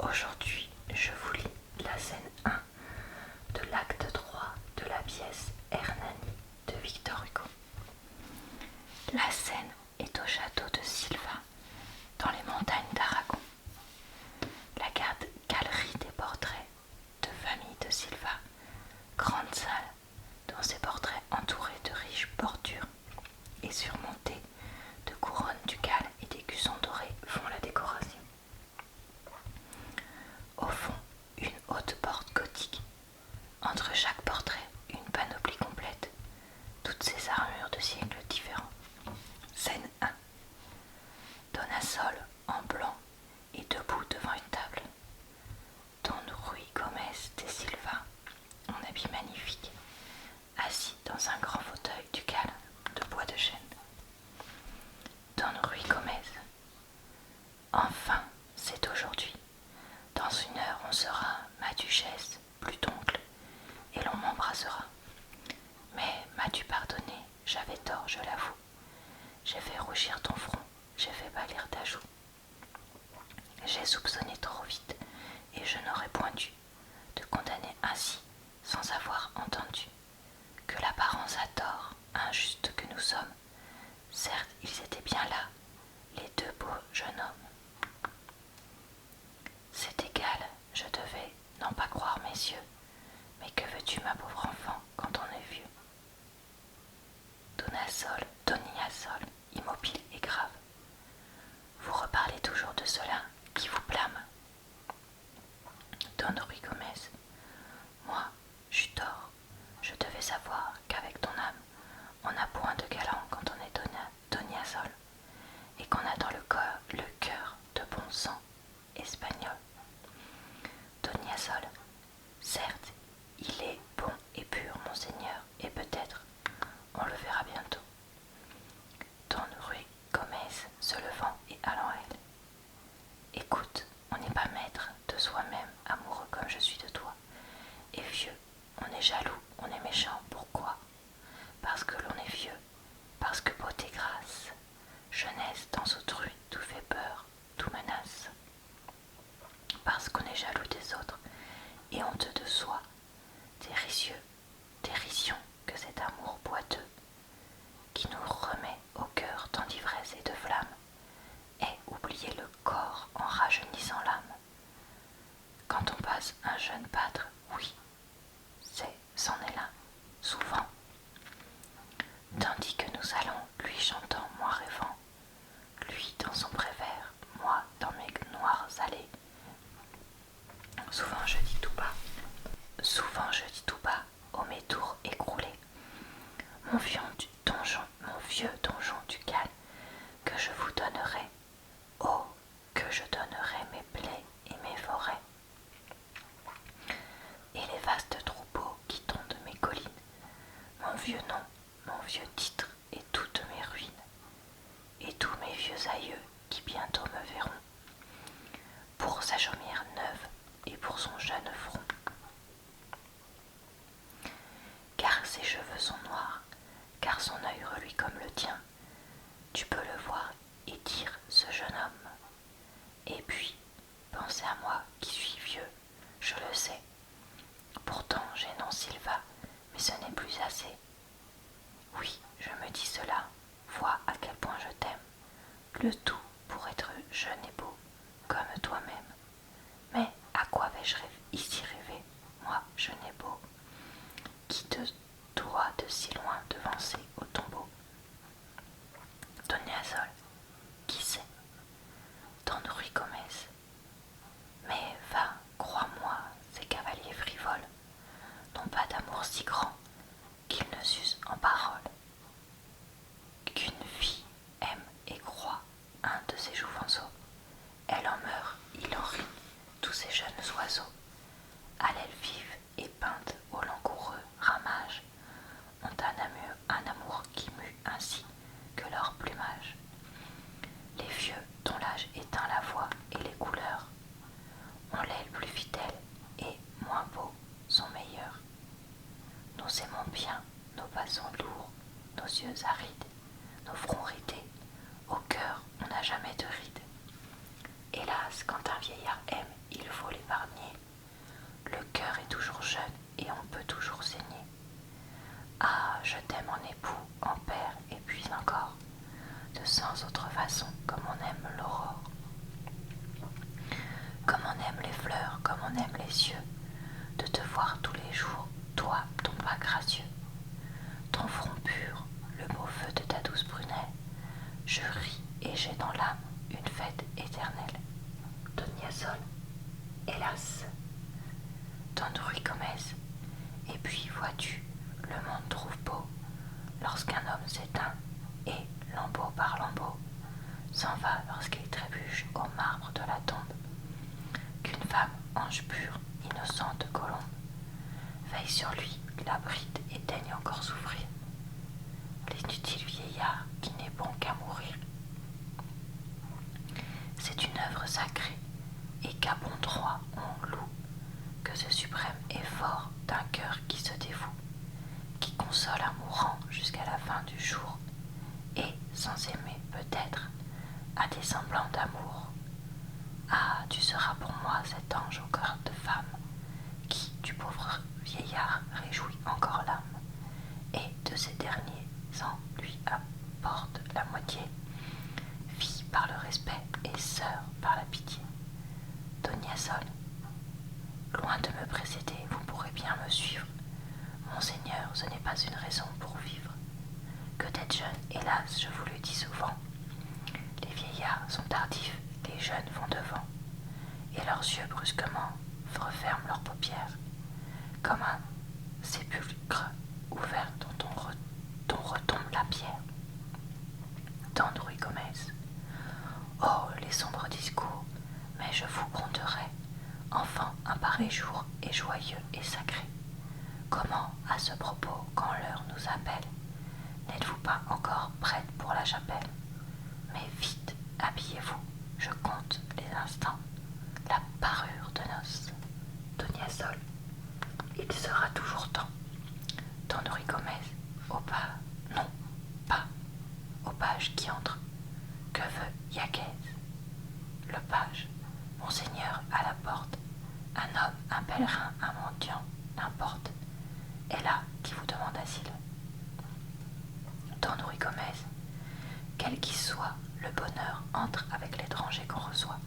Aujourd'hui, je vous lis la scène 1 de l'acte 3 de la pièce Hernani de Victor Hugo. La scène est au château de Silva, dans les montagnes d'Aragon. La galerie des portraits de famille de Silva, grande salle dont ses portraits entourés de riches bordures et surmontés de couronnes ducales et d'écussons dorés font la décoration. Au fond, une haute porte gothique. Entre chaque portrait, une panoplie complète, toutes ces armures de siècles différents. Scène 1. Dona Sol, en blanc, est debout devant une table. Don Rui Gomez de Silva, en habit magnifique, assis dans un grand fauteuil ducal de bois de chêne. Don Rui Gomez. Enfin, c'est aujourd'hui. Dans une heure, on sera ma duchesse, plus d'oncle, et l'on m'embrassera. Mais m'as-tu pardonné? J'avais tort, je l'avoue. J'ai fait rougir ton front, j'ai fait pâlir ta joue. J'ai soupçonné trop vite, et je n'aurais point dû te condamner ainsi, sans avoir entendu que l'apparence a tort, injuste que nous sommes. Certes, ils étaient bien là, les deux beaux jeunes hommes. C'est égal, je devais n'en pas croire mes yeux, mais que veux-tu, ma pauvre enfant, quand on est vieux? Dona Sol, immobile et grave. Vous reparlez toujours de cela qui vous blâme. Don Rui Gomez. Moi, j'eus tort. Je devais savoir qu'avec ton âme, on n'a point de galant quand on est Donia Sol, et qu'on a dans le cœur de bon sang espagnol. Donia Sol. Certes, il est bon et pur, monseigneur, et peut-être on le verra bientôt. Don Rui Gomez, se levant et allant à elle. Écoute, on n'est pas maître de soi-même, amoureux comme je suis de toi. Et vieux, on est jaloux, on est méchant. Pourquoi? Parce que l'on est vieux, parce que beauté grâce, jeunesse dans autrui, tout fait peur, tout menace. Parce qu'on est jaloux des autres et honteux de soi, dérision que cet amour boiteux qui nous remet au cœur tant d'ivresse et de flamme, est oublier le corps en rajeunissant l'âme. Quand on passe un jeune pâtre, oui, c'en est là, souvent. Tandis que nous allons, lui chantant, moi rêvant, lui dans son prévert, moi dans mes noires allées. Souvent je dis tout bas, ô mes tours écroulées, mon vieux donjon ducal, que je vous donnerai, oh, que je donnerai mes blés et mes forêts, et les vastes troupeaux qui tondent mes collines, mon vieux nom, mon vieux titre et toutes mes ruines, et tous mes vieux aïeux qui bientôt me verront, pour sa chaumière neuve et pour son jeune front. Car ses cheveux sont noirs, car son œil reluit comme le tien, tu peux le voir et dire ce jeune homme. Et puis, pensez à moi qui suis vieux, je le sais. Pourtant j'ai nom Silva, mais ce n'est plus assez. Oui, je me dis cela, vois à quel point je t'aime. Le tout pour être jeune et beau, comme toi-même. Mais à quoi vais-je ici rêver, moi jeune et beau, qui te dois de si loin devancer au tombeau? Donia Sol, qui sait? Don Rui Gomez. Mais va, crois-moi, ces cavaliers frivoles n'ont pas d'amour si grand qu'ils ne s'usent en parole. Qu'une fille aime et croit un de ces jouvenceaux, elle en meurt, il en rit, tous ces jeunes oiseaux, à l'aile vive et peinte au langoureux ramage, ont un amour qui mue ainsi que leur plumage. Les vieux, dont l'âge éteint la voix et les couleurs, ont l'aile plus fidèle et, moins beaux, sont meilleurs. Nous aimons bien, nos pas sont lourds, nos yeux arides, nos fronts ridés, au cœur on n'a jamais de rides. Hélas, quand un vieillard aime, il je t'aime en époux, en père, et puis encore, de cent autres façons, comme on aime l'aurore. Comme on aime les fleurs, comme on aime les cieux, de te voir tous les jours, toi, ton pas gracieux, ton front pur, le beau feu de ta douce prunelle, je ris et j'ai dans l'âme une fête éternelle. Donia Sol, hélas, Don Ruy Gomez. Et puis, vois-tu, le monde trouve beau lorsqu'un homme s'éteint et, lambeau par lambeau, s'en va lorsqu'il trébuche au marbre de la tombe. Qu'une femme, ange pur, innocente colombe, veille sur lui, la bride et daigne encore souffrir. L'inutile vieillard qui n'est bon qu'à mourir. C'est une œuvre sacrée, et qu'à bon droit on loue, que ce suprême effort d'un cœur qui se dévoue, qui console un mourant jusqu'à la fin du jour, et, sans aimer peut-être, a des semblants d'amour. Ah, tu seras pour moi cet ange au cœur de femme, qui, du pauvre vieillard, réjouit encore l'âme, et de ces derniers ans lui apporte la moitié, fille par le respect et sœur par la pitié. Donia Sol, loin de me précéder, vous pourrez bien me suivre. Monseigneur, ce n'est pas une raison pour vivre. Que d'être jeune, hélas, je vous le dis souvent. Les vieillards sont tardifs, les jeunes vont devant, et leurs yeux brusquement referment leurs paupières, comme un sépulcre ouvert dont retombe la pierre. Don Ruy Gomez. Oh, les sombres discours, mais je vous gronderai. Enfin, un pareil jour est joyeux et sacré. Comment, à ce propos, quand l'heure nous appelle, n'êtes-vous pas encore prête pour la chapelle? Mais vite, habillez-vous, je compte les instants. La parure de noces. Donia Sol. Il sera toujours temps. Don Ruy Gomez. Au pas, non, pas. Au page qui entre. Que veut Yaquez? Le page. Monseigneur à la porte. Un homme, un pèlerin, un mendiant, n'importe. est là qui vous demande asile. Don Ruy Gomez. Quel qu'il soit, le bonheur entre avec l'étranger qu'on reçoit.